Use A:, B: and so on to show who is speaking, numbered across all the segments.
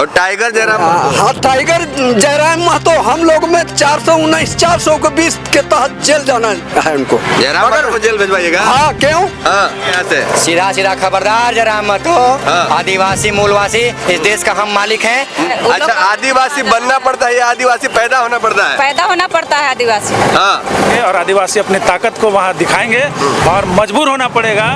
A: और टाइगर जयराम
B: हाँ, टाइगर जयराम महतो हम लोग में 419 420 के तहत जेल जाना है उनको।
A: जयराम महतो को जेल भिजवाइएगा?
B: हाँ, क्यों?
A: हाँ, कैसे?
C: सीधा सीधा खबरदार जयराम महतो,
A: हाँ।
C: आदिवासी मूलवासी इस देश का हम मालिक हैं।
A: अच्छा, आदिवासी बनना पड़ता है या आदिवासी पैदा होना पड़ता है?
D: पैदा होना पड़ता है आदिवासी।
A: हाँ।
E: और आदिवासी अपनी ताकत को वहाँ दिखाएंगे और मजबूर होना पड़ेगा।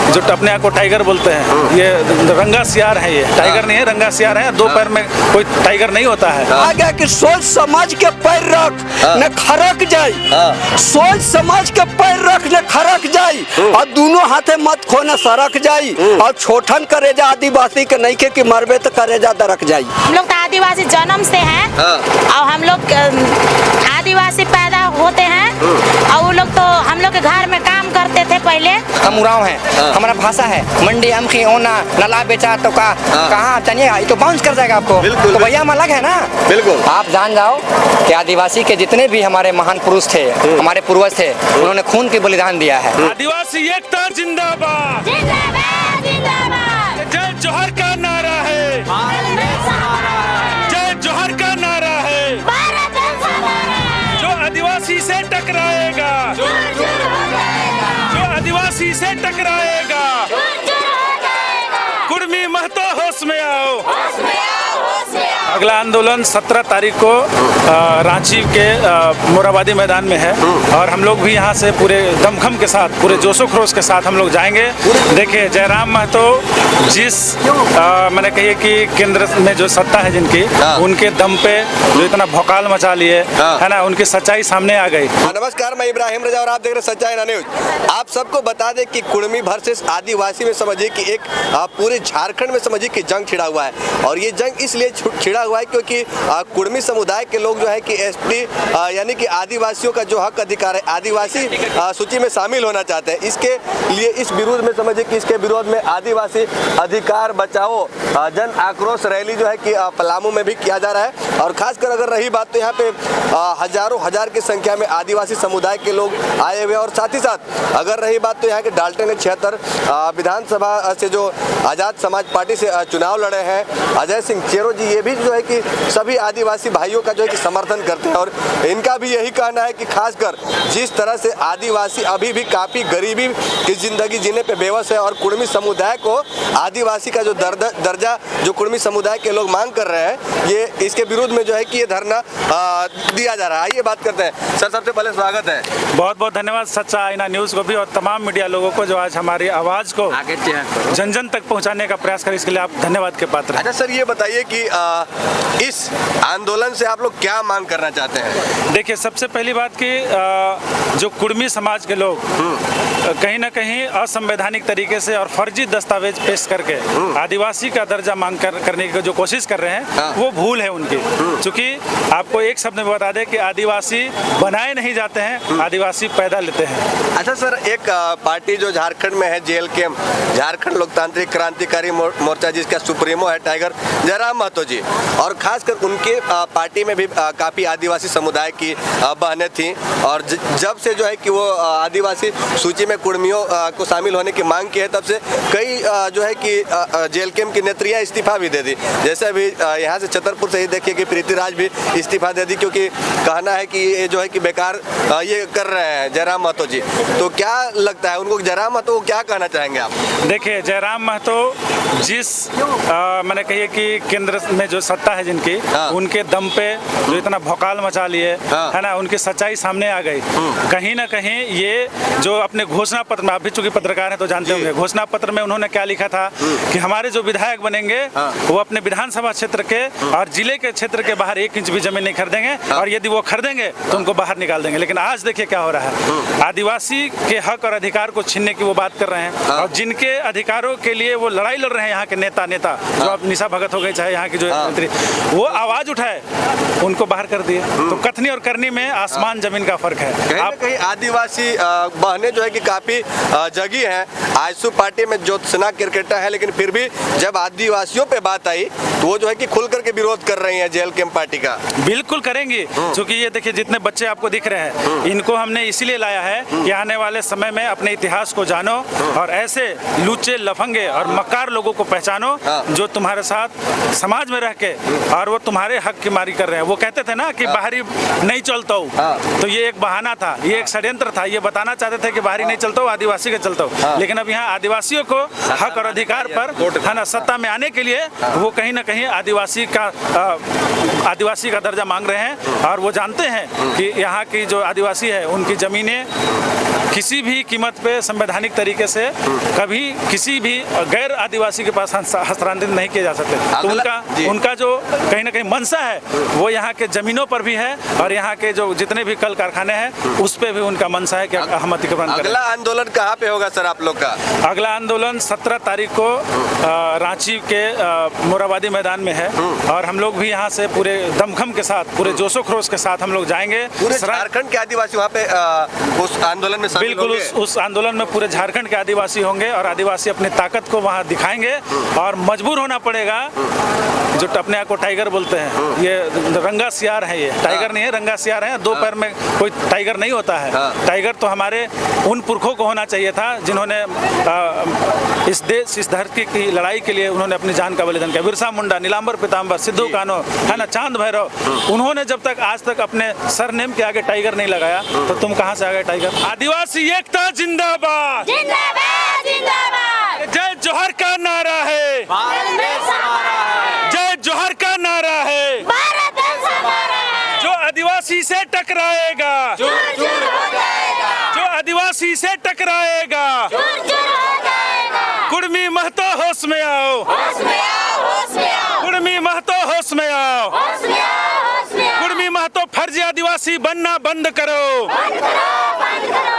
E: जो अपने आप को टाइगर बोलते हैं, ये रंगा सियार है, ये टाइगर नहीं है, रंगा सियार है। दो पैर में कोई टाइगर नहीं होता है।
B: आगे कि सोच समाज के पैर रख न खरक जाई, सोच समाज के पैर रख न खरक जाई, और दोनों हाथे मत खो न सरक जाई, और छोटन करे जा आदिवासी के नहीं के कि मरबे तो करे जा दरक जाई।
F: हम लोग तो आदिवासी जन्म से हैं और हम लोग आदिवासी पैदा होते हैं और वो लोग तो हम लोग के घर में काम करते थे पहले।
C: हम उराव हैं, हमारा भाषा है मंडी अमखी ओना नला बेचा तो कहाँ चनिए, ये तो बाउंस कर जाएगा आपको।
A: बिल्कुल,
C: तो भैया हम अलग है ना।
A: बिल्कुल।
C: आप जान जाओ कि आदिवासी के जितने भी हमारे महान पुरुष थे, हमारे पूर्वज थे, उन्होंने खून के बलिदान दिया है।
E: आदिवासी एकता जिंदाबाद,
F: जिंदाबाद जिंदाबाद,
E: जय जोहर का नारा है, जय जोहर का नारा है। जो आदिवासी से टकराएगा, जो आदिवासी से टकराएगा, कुर्मी महतो होश में आओ। अगला आंदोलन 17 तारीख को रांची के मोराबादी मैदान में है और हम लोग भी यहाँ से पूरे दमखम के साथ, पूरे जोशो खरोश के साथ हम लोग जाएंगे। देखिए, जयराम महतो जिस मैंने कही कि केंद्र में जो सत्ता है जिनकी, उनके दम पे जो इतना भौकाल मचा लिए है ना, उनकी सच्चाई सामने आ गई।
A: नमस्कार, मैं इब्राहिम रजा और आप देख रहे हैं सच्चाई ना न्यूज। आप सबको बता दें कि कुर्मी वर्सेस आदिवासी में समझिए कि एक पूरे झारखंड में समझिए कि जंग छिड़ा हुआ है, और ये जंग इसलिए छिड़ा हुआ है क्योंकि कुर्मी समुदाय के लोग जो है कि एसटी यानी कि आदिवासियों का जो हक अधिकार है, आदिवासी सूची में शामिल होना चाहते हैं। इसके लिए इस विरोध में समझिए कि इसके विरोध में आदिवासी अधिकार बचाओ जन आक्रोश रैली जो है कि पलामू में भी किया जा रहा है। और खासकर अगर रही बात तो यहाँ पे हजारों हजार की संख्या में आदिवासी समुदाय के लोग आए हुए हैं। और साथ ही साथ अगर रही बात तो यहाँ के डाल्टन 76 विधानसभा से जो आज़ाद समाज पार्टी से चुनाव लड़े हैं अजय सिंह चेरो जी, ये भी जो है कि सभी आदिवासी भाइयों का जो है कि समर्थन करते हैं। और इनका भी यही कहना है कि खासकर जिस तरह से आदिवासी अभी भी काफ़ी गरीबी की ज़िंदगी जीने पे बेबस है, और कुर्मी समुदाय को आदिवासी का जो दर्जा जो कुर्मी समुदाय के लोग मांग कर रहे हैं, ये इसके विरोध में जो है कि ये धरना दिया जा रहा है। आइए बात करते हैं। सर, सबसे पहले स्वागत है।
E: बहुत बहुत धन्यवाद सच्चा आईना न्यूज़ को भी और तमाम मीडिया लोगों को जो आज हमारी आवाज़ को जन जन तक पहुंचाने का प्रयास करें, इसके लिए आप धन्यवाद के पात्र हैं।
A: अच्छा सर, ये बताइए कि इस आंदोलन से आप लोग क्या मांग करना चाहते हैं?
E: देखिए, सबसे पहली बात कि जो कुर्मी समाज के लोग कहीं ना कहीं असंवैधानिक तरीके से और फर्जी दस्तावेज पेश करके आदिवासी का दर्जा मांग करने की जो कोशिश कर रहे हैं, वो भूल है उनकी। क्योंकि आपको एक शब्द में बता दें कि आदिवासी बनाए नहीं जाते हैं, आदिवासी पैदा लेते हैं।
A: अच्छा सर, एक पार्टी जो झारखंड में है, जेएलके झारखंड लोकतांत्रिक क्रांतिकारी मोर्चा, जिसका सुप्रीमो है टाइगर जयराम महतो जी, और खासकर उनके पार्टी में भी काफ़ी आदिवासी समुदाय की बहनें थीं, और जब से जो है कि वो आदिवासी सूची में कुर्मियों को शामिल होने की मांग की है, तब से कई जो है कि जेएलके की नेत्रियां इस्तीफा भी दे दी। जैसे अभी यहाँ से छतरपुर से ही देखिए कि प्रीति राज भी इस्तीफा दे दी, क्योंकि कहना है कि ये जो है कि बेकार ये कर रहे हैं जयराम महतो जी। तो क्या लगता है उनको, जयराम महतो को क्या कहना चाहेंगे आप?
E: देखिए, जयराम महतो जिस मैंने कही कि केंद्र में जो सत्ता है जिनकी, उनके दम पे जो इतना भौकाल मचा लिए है ना, उनकी सच्चाई सामने आ गई। कहीं ना कहीं ये जो अपने घोषणा पत्र में, आप भी चूंकि पत्रकार हैं तो जानते होंगे, घोषणा पत्र में उन्होंने क्या लिखा था कि हमारे जो विधायक बनेंगे वो अपने विधानसभा क्षेत्र के और जिले के क्षेत्र के बाहर 1 इंच भी जमीन नहीं खरीदेंगे, और यदि वो खरीदेंगे तो उनको बाहर निकाल देंगे। लेकिन आज देखिए क्या हो रहा है, आदिवासी के हक और अधिकार को छीनने की वो बात कर रहे हैं, और जिनके अधिकारों के लिए वो लड़ाई लड़ रहे हैं यहाँ के नेता जो आप निशा भगत हो गए, चाहे यहाँ की जो मंत्री, वो आवाज उठाए उनको बाहर कर दिए। तो कथनी और करनी में आसमान जमीन का फर्क है।
A: कहीं ना कहीं आदिवासी बहनें जो है कि काफी जगी हैं। आजसू पार्टी में ज्योत्सना क्रिकेटर है, लेकिन फिर भी जब आदिवासियों पे बात आई तो वो जो है कि खुल करके विरोध कर रही हैं जेल कैंप पार्टी का।
E: बिल्कुल करेंगी, क्योंकि ये देखिए जितने बच्चे आपको दिख रहे हैं इनको हमने इसीलिए लाया है कि आने वाले समय में अपने इतिहास को जानो और ऐसे लुच्चे लफंगे और मक्कार लोगों को पहचानो जो तुम्हारे साथ समाज में रह के और वो तुम्हारे हक की मारी कर रहे हैं। वो कहते थे ना कि बाहरी नहीं चलता हूँ, तो ये एक बहाना था, ये एक षड्यंत्र था। ये बताना चाहते थे कि बाहरी नहीं चलता हूँ, आदिवासी के चलता हूँ। लेकिन अब यहाँ आदिवासियों को हक और अधिकार पर है ना सत्ता में आने के लिए वो कहीं ना कहीं आदिवासी का दर्जा मांग रहे हैं। और वो जानते हैं कि यहाँ की जो आदिवासी है उनकी जमीनें किसी भी कीमत पे संवैधानिक तरीके से कभी किसी भी गैर आदिवासी के पास हस्तांतरित नहीं किए जा सकते। तो उनका जो कहीं ना कहीं मंशा है वो यहाँ के जमीनों पर भी है और यहाँ के जो जितने भी कल कारखाने हैं उस पे भी उनका मंशा है कि हम अतिक्रमण करें।
A: अगला आंदोलन कहाँ पे होगा सर आप लोग का?
E: अगला आंदोलन 17 तारीख को रांची के मोराबादी मैदान में है और हम लोग भी यहाँ से पूरे दमखम के साथ, पूरे जोशो खरोश के साथ हम लोग जाएंगे।
A: पूरे झारखंड के आदिवासी वहाँ पे उस आंदोलन में
E: बिल्कुल उस आंदोलन में पूरे झारखंड के आदिवासी होंगे और आदिवासी अपनी ताकत को वहाँ दिखाएंगे और मजबूर होना पड़ेगा। जो अपने आप को टाइगर बोलते हैं, ये रंगा सियार है, ये टाइगर नहीं है, रंगा सियार है। दो पैर में कोई टाइगर नहीं होता है। टाइगर तो हमारे उन पुरखों को होना चाहिए था जिन्होंने इस देश, इस धरती की लड़ाई के लिए उन्होंने अपनी जान का बलिदान किया। बिरसा मुंडा, नीलांबर पीताम्बर, सिद्धू कान्हो, है ना, चांद भैरव, उन्होंने जब तक आज तक अपने सरनेम के आगे टाइगर नहीं लगाया तो तुम कहाँ से आ गए टाइगर? आदिवासी एकता जिंदाबाद,
F: जिंदाबाद जिंदाबाद।
E: जय जोहर का नारा है, जय जोहर का नारा है।
F: भारत देश हमारा है।
E: जो आदिवासी से टकराएगा,
F: चूर चूर हो जाएगा,
E: जो आदिवासी से टकराएगा,
F: चूर चूर हो जाएगा।
E: कुर्मी महतो होश में आओ,
F: होश में आओ, होश में आओ,
E: कुर्मी महतो होश में आओ,
F: होश में आओ, होश में आओ।
E: कुर्मी महतो फर्जी आदिवासी बनना बंद करो,
F: बंद करो, बंद करो,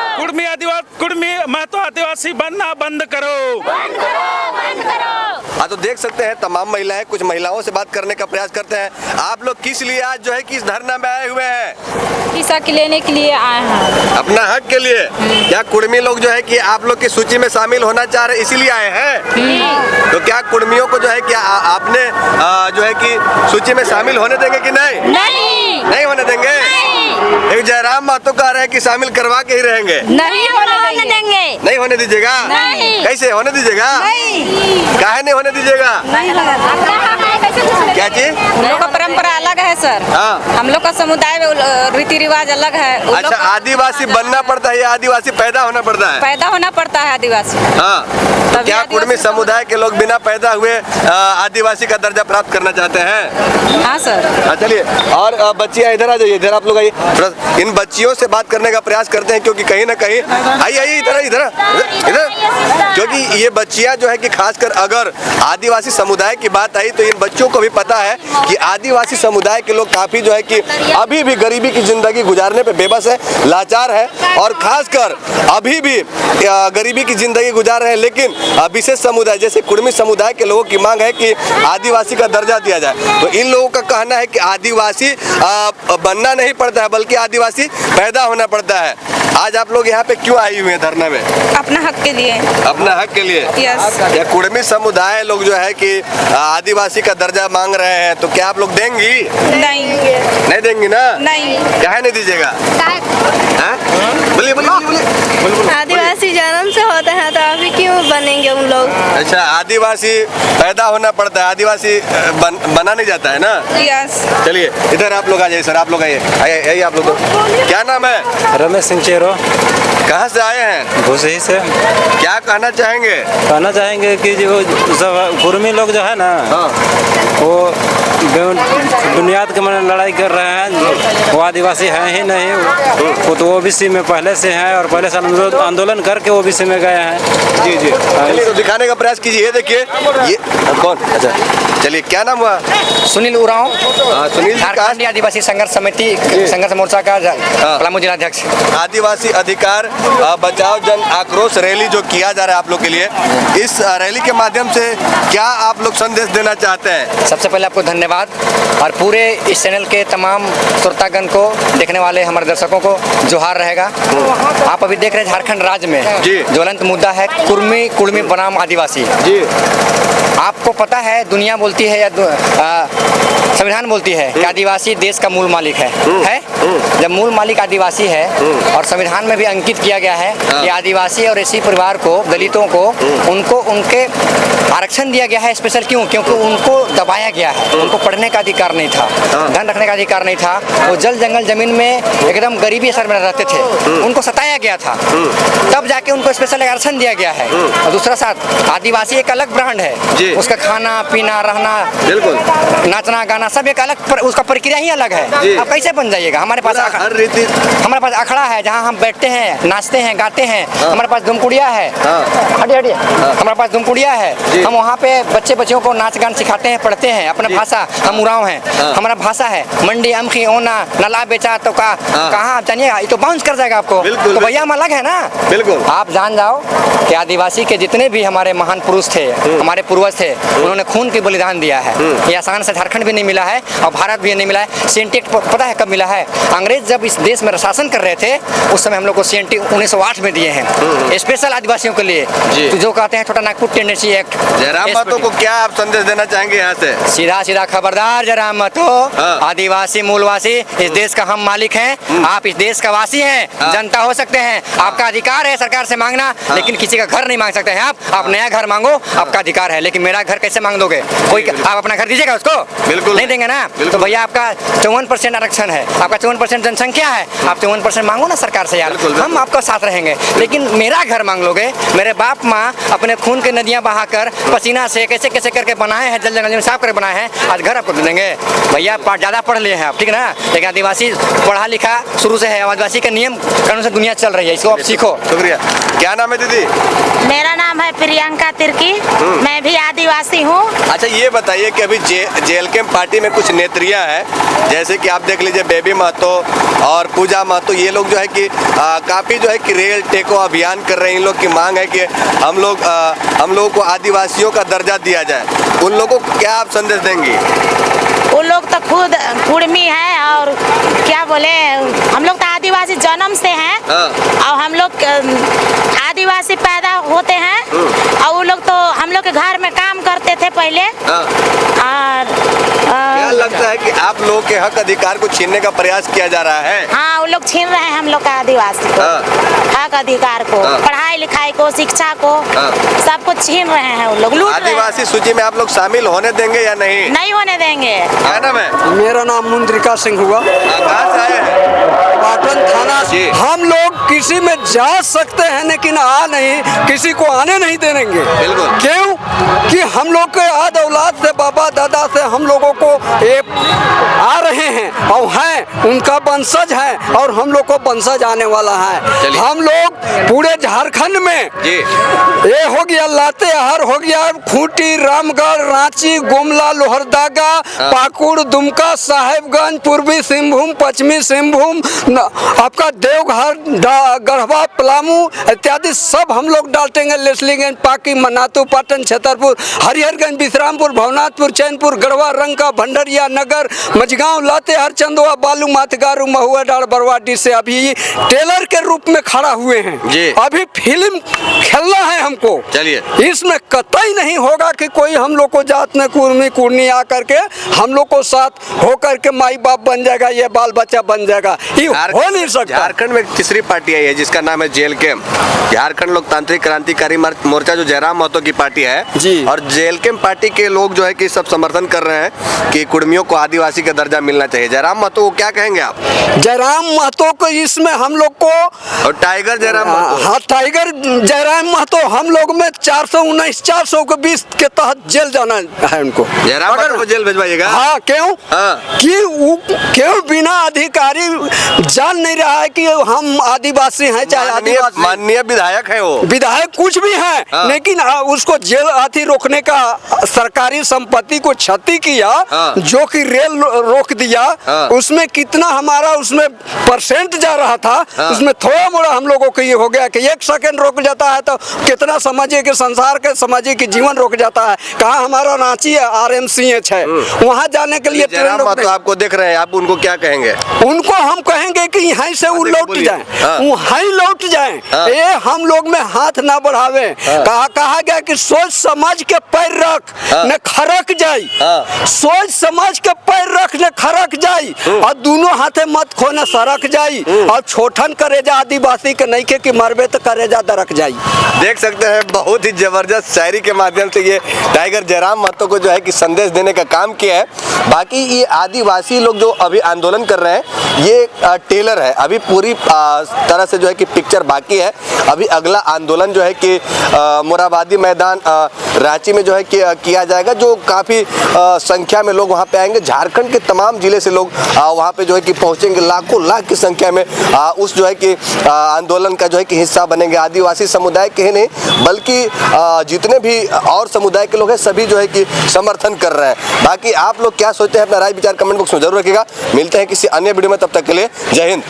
E: कुर्मी महतो आदिवासी बनना बंद करो,
F: बंद करो, बंद करो।
A: हाँ, तो देख सकते हैं तमाम महिलाएं, कुछ महिलाओं से बात करने का प्रयास करते हैं। आप लोग किस लिए आज जो है कि इस धरना में आए हुए हैं?
D: हिस्सा लेने के लिए आए हैं।
A: अपना हक के लिए। क्या कुर्मी लोग जो है कि आप लोग की सूची में शामिल होना चाह रहे इसीलिए आए हैं? तो क्या कुर्मियों को जो है कि आपने जो है कि सूची में शामिल होने देंगे कि नहीं? नहीं होने देंगे। एक जयराम महतो कह रहे हैं कि शामिल करवा के ही रहेंगे।
D: नहीं होने देंगे।
A: नहीं होने दीजिएगा?
D: नहीं।
A: कैसे होने दीजिएगा? काहे नहीं होने दीजिएगा? क्या चीज?
D: हम लोग का परंपरा अलग है सर।
A: हाँ।
D: हम लोग का समुदाय में रीति रिवाज अलग है।
A: अच्छा, आदिवासी बनना पड़ता है या आदिवासी पैदा होना पड़ता है?
D: पैदा होना पड़ता है आदिवासी।
A: हाँ, तो क्या कुर्मी समुदाय के लोग बिना पैदा हुए आदिवासी का दर्जा प्राप्त करना चाहते हैं?
D: हाँ सर।
A: हाँ, चलिए। और बच्चियाँ इधर आ जाइए, इधर आप लोग आइए। इन बच्चियों से बात करने का प्रयास करते हैं क्योंकि कहीं ना कहीं आइए इधर इधर इधर, क्योंकि ये बच्चियाँ जो है कि खासकर अगर आदिवासी समुदाय की बात आई तो इन बच्चों को भी पता है कि आदिवासी समुदाय के लोग काफी जो है कि अभी भी गरीबी की जिंदगी गुजारने पे बेबस है, लाचार है और खासकर अभी भी गरीबी की जिंदगी गुजार रहे हैं। लेकिन विशेष समुदाय जैसे कुर्मी समुदाय के लोगों की मांग है कि आदिवासी का दर्जा दिया जाए। तो इन लोगों का कहना है कि आदिवासी बनना नहीं पड़ता है बल्कि आदिवासी पैदा होना पड़ता है। आज आप लोग यहाँ पे क्यों आई हुए हैं धरना में?
D: अपना हक के लिए।
A: अपना हक के लिए?
D: यस।
A: या कुर्मी समुदाय लोग जो है कि आदिवासी का दर्जा मांग रहे हैं तो क्या आप लोग देंगी? नहीं देंगी ना?
D: नहीं।
A: क्या नहीं दीजिएगा? बोलिए बोलिए बोलिए।
G: आदिवासी जन्म से होते हैं तो अभी क्यों बनेंगे उन लोग?
A: अच्छा, आदिवासी पैदा होना पड़ता है, आदिवासी बना नहीं जाता है ना?
D: यस।
A: चलिए इधर आप लोग आ जाइए सर, आप लोग आइए आइए आप लोग। क्या नाम है?
H: रमेश सिंह चेरो।
A: कहाँ से आए हैं?
H: भूसही से।
A: क्या कहना चाहेंगे?
H: कहना चाहेंगे कि जो सब कुर्मी लोग जो है ना, वो बुनियाद के मन लड़ाई कर रहे हैं। वो आदिवासी हैं ही नहीं, वो तो ओबीसी में पहले से हैं और पहले से आंदोलन करके ओबीसी में गए हैं।
A: जी जी, चलिए तो दिखाने का प्रयास कीजिए। ये देखिए, ये कौन? अच्छा चलिए, क्या नाम हुआ?
C: सुनील उरांव,
A: सुनील जी
C: झारखंड आदिवासी संघर्ष समिति संघर्ष मोर्चा का पलामू जिलाध्यक्ष।
A: आदिवासी अधिकार बचाओ जन आक्रोश रैली जो किया जा रहा है आप लोग के लिए, इस रैली के माध्यम से क्या आप लोग संदेश देना चाहते हैं?
C: सबसे पहले आपको धन्यवाद धन्यवाद। और पूरे इस चैनल के तमाम श्रोतागण को, देखने वाले हमारे दर्शकों को जोहार रहेगा। आप अभी देख रहे हैं झारखंड राज्य में
A: जी।
C: ज्वलंत मुद्दा है कुर्मी बनाम आदिवासी
A: जी।
C: आपको पता है, दुनिया बोलती है या संविधान बोलती है कि आदिवासी देश का मूल मालिक है? जब मूल मालिक आदिवासी है और संविधान में भी अंकित किया गया है कि आदिवासी और एससी परिवार को, दलितों को, उनको उनके आरक्षण दिया गया है स्पेशल। क्यों? क्योंकि उनको दबाया गया है, उनको पढ़ने का अधिकार नहीं था, धन रखने का अधिकार नहीं था, वो जल जंगल जमीन में एकदम गरीबी असर में रहते थे, उनको सताया गया था, तब जाके उनको स्पेशल आरक्षण दिया गया है। और दूसरा साथ आदिवासी एक अलग ब्रांड है, उसका खाना पीना रहना,
A: बिल्कुल
C: नाचना गाना सब एक अलग उसका प्रक्रिया ही अलग है। आप कैसे बन जाइएगा? हमारे पास
A: हर रीति
C: हमारे पास अखड़ा है जहाँ हम बैठते हैं, नाचते हैं, गाते हैं। हमारे पास धुमकुड़िया है, हटिए हमारे पास धुमकुड़िया है, हम वहाँ पे बच्चों को नाच गान सिखाते हैं, पढ़ते हैं, अपना भाषा, हम उरांव हैं, हमारा भाषा है। मंडी अमखी ओना नला बेचा तो कहाँ आप जानिएगा, ये तो बाउंस कर जाएगा आपको। तो भैया हम अलग है ना।
A: बिल्कुल
C: आप जान जाओ कि आदिवासी के जितने भी हमारे महान पुरुष थे, हमारे पूर्वज थे, उन्होंने खून की बलिदान दिया है। ये आसान से झारखंड भी नहीं मिला है और भारत भी नहीं मिला है। सीएनटी पता है कब मिला है? अंग्रेज जब इस देश में शासन कर रहे थे उस समय हम लोग को सीएनटी 1908 में दिए हैं, स्पेशल आदिवासियों के लिए, तो जो कहते हैं छोटा नागपुर टेंडेंसी एक्ट।
A: जयराम महतो को क्या आप संदेश देना चाहेंगे यहाँ से?
C: सीधा खबरदार जयराम महतो, आदिवासी मूलवासी इस देश का हम मालिक हैं, आप इस देश का वासी हैं, जनता हो सकते हैं, आपका अधिकार है सरकार से मांगना, लेकिन किसी का घर नहीं मांग सकते हैं आप नया घर मांगो, आपका अधिकार है, लेकिन मेरा घर कैसे मांग दोगे? कोई आप अपना घर दीजिएगा उसको?
A: बिल्कुल
C: नहीं देंगे ना। तो भैया आपका 54% आरक्षण है, आपका 54% जनसंख्या है, आप 54% मांगो ना सरकार से यार, हम आपका साथ रहेंगे। लेकिन मेरा घर मांग लोगे? मेरे बाप माँ अपने खून की नदियाँ बहाकर पसीना से कैसे कैसे करके बनाए हैं, जल जंगल में साफ करके बनाए हैं, आज घर आपको दे देंगे? भैया ज़्यादा पढ़ लिए हैं आप, ठीक है ना, लेकिन आदिवासी पढ़ा लिखा शुरू से है, आदिवासी के नियम कानून से दुनिया चल रही है, इसको आप सीखो।
A: शुक्रिया। क्या नाम है दीदी?
F: मेरा नाम है प्रियंका तिर्की, मैं भी आदिवासी हूँ।
A: अच्छा ये बताइए कि अभी जेएलके पार्टी में कुछ नेत्रियां हैं, जैसे कि आप देख लीजिए बेबी महतो और पूजा महतो, ये लोग जो है कि काफ़ी जो है कि रेल टेको अभियान कर रहे हैं। इन लोग की मांग है कि हम लोगों को आदिवासियों का दर्जा दिया जाए। उन लोगों को क्या आप संदेश देंगी?
F: वो लोग तो खुद कुर्मी है और क्या बोले, हम लोग तो आदिवासी जन्म से हैं और हम लोग आदिवासी पैदा होते हैं और वो लोग तो हम लोग के घर में काम करते थे पहले। और
A: क्या लगता है कि आप लोगों के हक अधिकार को छीनने का प्रयास किया जा रहा है?
F: हाँ, वो लोग छीन रहे हैं हम लोग का आदिवासी को, हक अधिकार को, पढ़ाई लिखाई को, शिक्षा को, सब कुछ छीन रहे हैं वो लोग, लूट रहे हैं।
A: आदिवासी सूची में आप लोग शामिल होने देंगे या नहीं?
F: नहीं होने देंगे।
A: क्या नाम है?
B: मेरा नाम मुंद्रिका सिंह हुआ,
A: कहाँ से आए हैं?
B: पाटन थाना
A: जी।
B: से। हम लोग किसी में जा सकते हैं लेकिन आ नहीं, किसी को आने नहीं देंगे।
A: बिल्कुल।
B: क्यों? कि हम लोग के आद औलाद से, बाबा दादा से हम लोगों को ये आ रहे हैं और हैं, उनका वंशज है और हम लोग को वंशज आने वाला है। हम लोग पूरे झारखंड में
A: जी।
B: ये हो गया लातेहार, हो गया खूंटी, रामगढ़, रांची, गुमला, लोहरदगा, पाकुड़, दुमका, साहेबगंज, पूर्वी सिंहभूम, पश्चिमी सिंहभूम, आपका देवघर, गढ़वा, पलामू इत्यादि सब हम लोग डालतेंगे। लेस्लीगंज, पाकी, मनातू, पाटन, छतरपुर, हरिहरगंज, विश्रामपुर, भवनाथपुर, चैनपुर, गढ़वा, रंका, भंडरिया, नगर, मझगांव, लातेहार, चंदवा, बालू, मातगारू, महुआ, डाड़, बरवाडी से अभी टेलर के रूप में खड़ा हुए हैं
A: जी।
B: अभी फिल्म खेलना है हमको।
A: चलिए,
B: इसमें कतई नहीं होगा कि कोई हम लोग को जात में कुर्मी आकर के हम लोग को साथ होकर के माई बाप बन जाएगा, ये बाल बच्चा बन जाएगा, ये हो नहीं सकता।
A: झारखंड में एक तीसरी पार्टी आई है जिसका नाम है जेएलके, झारखंड लोकतांत्रिक क्रांतिकारी मोर्चा, जो जयराम महतो की पार्टी है
B: जी।
A: और जेएलके पार्टी के लोग जो है कि सब समर्थन कर रहे हैं कि कुर्मियों को आदिवासी का दर्जा मिलना चाहिए। जयराम महतो को क्या कहेंगे आप?
B: जयराम महतो को इसमें हम लोग को,
A: और टाइगर जयराम महतो,
B: हाँ टाइगर जयराम महतो, हम लोग में 419 420 के तहत जेल जाना है उनको।
A: जयराम महतो को जेल भिजवाइएगा?
B: हाँ, क्यों?
A: हाँ।
B: कि वो क्यों बिना अधिकारी जान नहीं रहा है कि हम आदिवासी हैं, चाहे आदिवासी
A: माननीय विधायक है वो,
B: विधायक कुछ भी है,
A: हाँ।
B: लेकिन उसको जेल अथी रोकने का सरकारी संपत्ति को क्षति किया, जो कि रेल रोक दिया, उसमें कितना हमारा उसमें परसेंट जा रहा था, उसमें थोड़ा मोड़ा हम लोगों को ये हो गया कि 1 सेकंड रुक जाता है तो कितना समझिए कि संसार के समझिए कि जीवन रुक जाता है। कहाँ हमारा रांची है RMCH है, वहाँ जाने के लिए ट्रेन
A: तो आपको देख रहे हैं, आप उनको क्या कहेंगे?
B: उनको हम कहेंगे कि यहाँ से वो लौट जाएं, वहाँ ही लौट जाएं, ये हम लोग में हाथ ना बढ़ावे। कहा गया कि सोच समझ के पैर रख न खरक जाई, सोच समझ के पैर रख न खरक जाई, और दोनों हाथे मत खोने सरक जाई, और छोटन करेजा आदिवासी के नहीं के मरबे तो करेजा दरक जाई।
A: देख सकते हैं बहुत ही जबरदस्त शायरी के माध्यम से ये टाइगर जयराम महतो को जो है कि संदेश देने का काम किया है। बाकी ये आदिवासी लोग जो अभी आंदोलन कर रहे हैं ये टेलर है, अभी पूरी तरह से जो है कि पिक्चर बाकी है। अभी अगला आंदोलन जो है कि मोरहाबादी मैदान रांची में जो है कि किया जाएगा, जो काफ़ी संख्या में लोग वहाँ पे आएंगे। झारखंड के तमाम जिले से लोग वहाँ पे जो है कि पहुँचेंगे, लाखों लाख की संख्या में उस जो है कि आंदोलन का जो है कि हिस्सा बनेंगे। आदिवासी समुदाय के ही नहीं बल्कि जितने भी और समुदाय के लोग हैं सभी जो है कि समर्थन कर रहे हैं। बाकी आप लोग क्या सोचते हैं अपना राय विचार कमेंट बॉक्स में जरूर रखिएगा। मिलते हैं किसी अन्य वीडियो में, तब तक के लिए जय हिंद।